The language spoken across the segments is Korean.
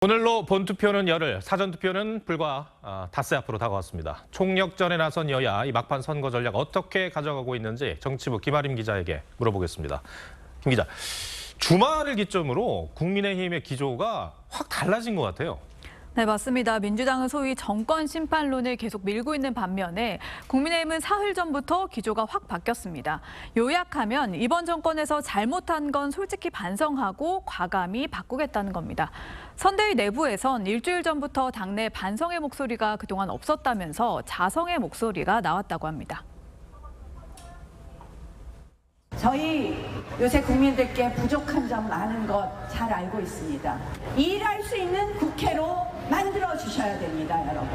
오늘로 본투표는 열흘, 사전투표는 불과 닷새 앞으로 다가왔습니다. 총력전에 나선 여야, 이 막판 선거 전략 어떻게 가져가고 있는지 정치부 김아림 기자에게 물어보겠습니다. 김 기자, 주말을 기점으로 국민의힘의 기조가 확 달라진 것 같아요. 네, 맞습니다. 민주당은 소위 정권 심판론을 계속 밀고 있는 반면에 국민의힘은 사흘 전부터 기조가 확 바뀌었습니다. 요약하면 이번 정권에서 잘못한 건 솔직히 반성하고 과감히 바꾸겠다는 겁니다. 선대위 내부에선 일주일 전부터 당내 반성의 목소리가 그동안 없었다면서 자성의 목소리가 나왔다고 합니다. 저희 요새 국민들께 부족한 점 많은 것 잘 알고 있습니다. 일할 수 있는 국회로 만들어 주셔야 됩니다, 여러분.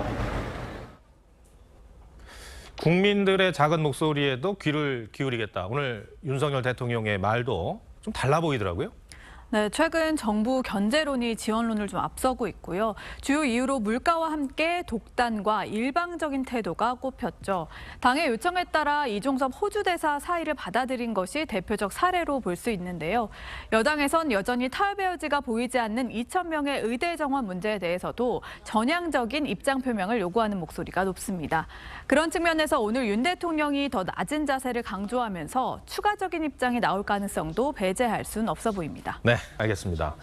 국민들의 작은 목소리에도 귀를 기울이겠다. 오늘 윤석열 대통령의 말도 좀 달라 보이더라고요. 네, 최근 정부 견제론이 지원론을 좀 앞서고 있고요. 주요 이유로 물가와 함께 독단과 일방적인 태도가 꼽혔죠. 당의 요청에 따라 이종섭 호주 대사 사의를 받아들인 것이 대표적 사례로 볼 수 있는데요. 여당에선 여전히 타협의 여지가 보이지 않는 2,000명의 의대 정원 문제에 대해서도 전향적인 입장 표명을 요구하는 목소리가 높습니다. 그런 측면에서 오늘 윤 대통령이 더 낮은 자세를 강조하면서 추가적인 입장이 나올 가능성도 배제할 수는 없어 보입니다. 네, 알겠습니다.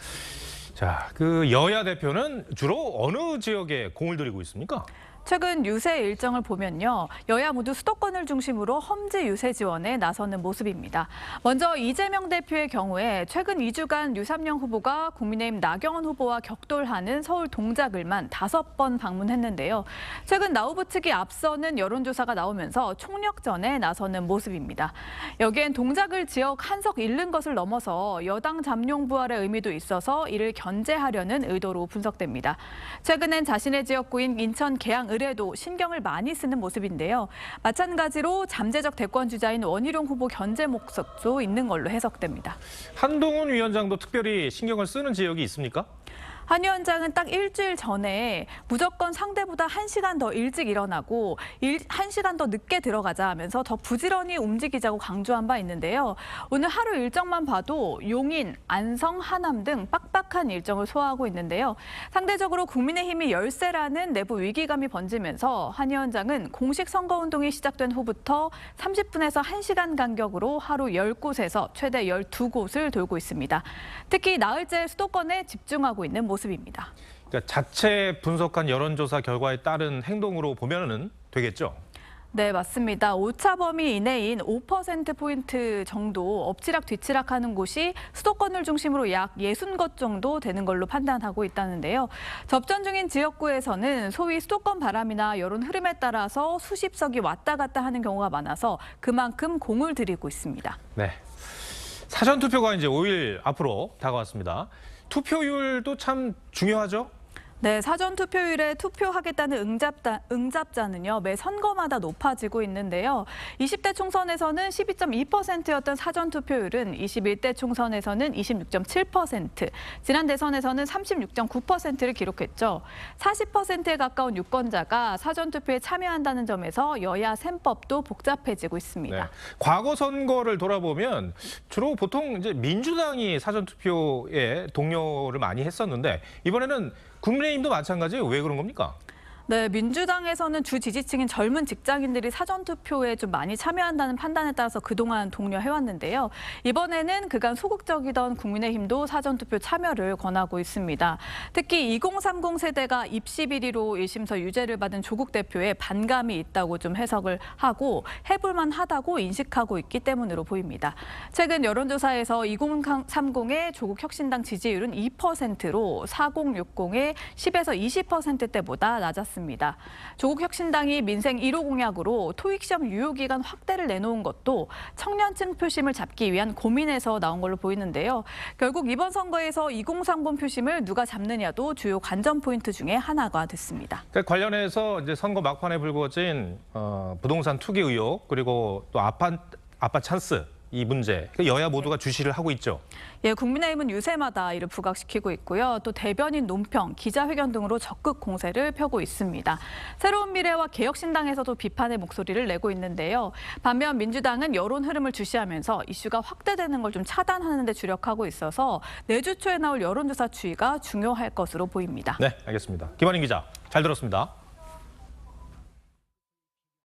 자, 여야 대표는 주로 어느 지역에 공을 들이고 있습니까? 최근 유세 일정을 보면요. 여야 모두 수도권을 중심으로 험지 유세 지원에 나서는 모습입니다. 먼저 이재명 대표의 경우에 최근 2주간 유삼영 후보가 국민의힘 나경원 후보와 격돌하는 서울 동작을만 5번 방문했는데요. 최근 나 후보 측이 앞서는 여론조사가 나오면서 총력전에 나서는 모습입니다. 여기엔 동작을 지역 한석 잃는 것을 넘어서 여당 잠룡 부활의 의미도 있어서 이를 견제하려는 의도로 분석됩니다. 최근엔 자신의 지역구인 인천 계양 을에도 신경을 많이 쓰는 모습인데요. 마찬가지로 잠재적 대권 주자인 원희룡 후보 견제 목적도 있는 걸로 해석됩니다. 한동훈 위원장도 특별히 신경을 쓰는 지역이 있습니까? 한 위원장은 딱 일주일 전에 무조건 상대보다 1시간 더 일찍 일어나고 1시간 더 늦게 들어가자 하면서 더 부지런히 움직이자고 강조한 바 있는데요. 오늘 하루 일정만 봐도 용인, 안성, 하남 등 빡빡한 일정을 소화하고 있는데요. 상대적으로 국민의힘이 열세라는 내부 위기감이 번지면서 한 위원장은 공식 선거운동이 시작된 후부터 30분에서 1시간 간격으로 하루 10곳에서 최대 12곳을 돌고 있습니다. 특히 나흘째 수도권에 집중하고 있는 모습입니다. 그러니까 자체 분석한 여론조사 결과에 따른 행동으로 보면은 되겠죠? 네, 맞습니다. 오차 범위 이내인 5%포인트 정도 엎치락뒤치락하는 곳이 수도권을 중심으로 약 60곳 정도 되는 걸로 판단하고 있다는데요. 접전 중인 지역구에서는 소위 수도권 바람이나 여론 흐름에 따라서 수십 석이 왔다 갔다 하는 경우가 많아서 그만큼 공을 들이고 있습니다. 네. 사전투표가 이제 5일 앞으로 다가왔습니다. 투표율도 참 중요하죠? 네, 사전 투표율에 투표하겠다는 응답자는요, 매 선거마다 높아지고 있는데요. 20대 총선에서는 12.2%였던 사전 투표율은 21대 총선에서는 26.7%, 지난 대선에서는 36.9%를 기록했죠. 40%에 가까운 유권자가 사전 투표에 참여한다는 점에서 여야 셈법도 복잡해지고 있습니다. 네. 과거 선거를 돌아보면 주로 보통 이제 민주당이 사전 투표에 동료를 많이 했었는데 이번에는 국민의힘도 마찬가지예요. 왜 그런 겁니까? 네, 민주당에서는 주 지지층인 젊은 직장인들이 사전투표에 좀 많이 참여한다는 판단에 따라서 그동안 독려해왔는데요. 이번에는 그간 소극적이던 국민의힘도 사전투표 참여를 권하고 있습니다. 특히 2030 세대가 입시 비리로 1심서 유죄를 받은 조국 대표에 반감이 있다고 좀 해석을 하고 해볼만 하다고 인식하고 있기 때문으로 보입니다. 최근 여론조사에서 2030의 조국 혁신당 지지율은 2%로 4060의 10에서 20%대보다 낮았습니다. 조국 혁신당이 민생 1호 공약으로 토익 시험 유효 기간 확대를 내놓은 것도 청년층 표심을 잡기 위한 고민에서 나온 걸로 보이는데요. 결국 이번 선거에서 2030 표심을 누가 잡느냐도 주요 관전 포인트 중에 하나가 됐습니다. 관련해서 이제 선거 막판에 불거진 부동산 투기 의혹 그리고 또 아파트 찬스 이 문제, 여야 모두가 주시를 하고 있죠. 예, 국민의힘은 유세마다 이를 부각시키고 있고요. 또 대변인 논평, 기자회견 등으로 적극 공세를 펴고 있습니다. 새로운 미래와 개혁신당에서도 비판의 목소리를 내고 있는데요. 반면 민주당은 여론 흐름을 주시하면서 이슈가 확대되는 걸 좀 차단하는 데 주력하고 있어서 내주 초에 나올 여론조사 추이가 중요할 것으로 보입니다. 네, 알겠습니다. 김아린 기자, 잘 들었습니다.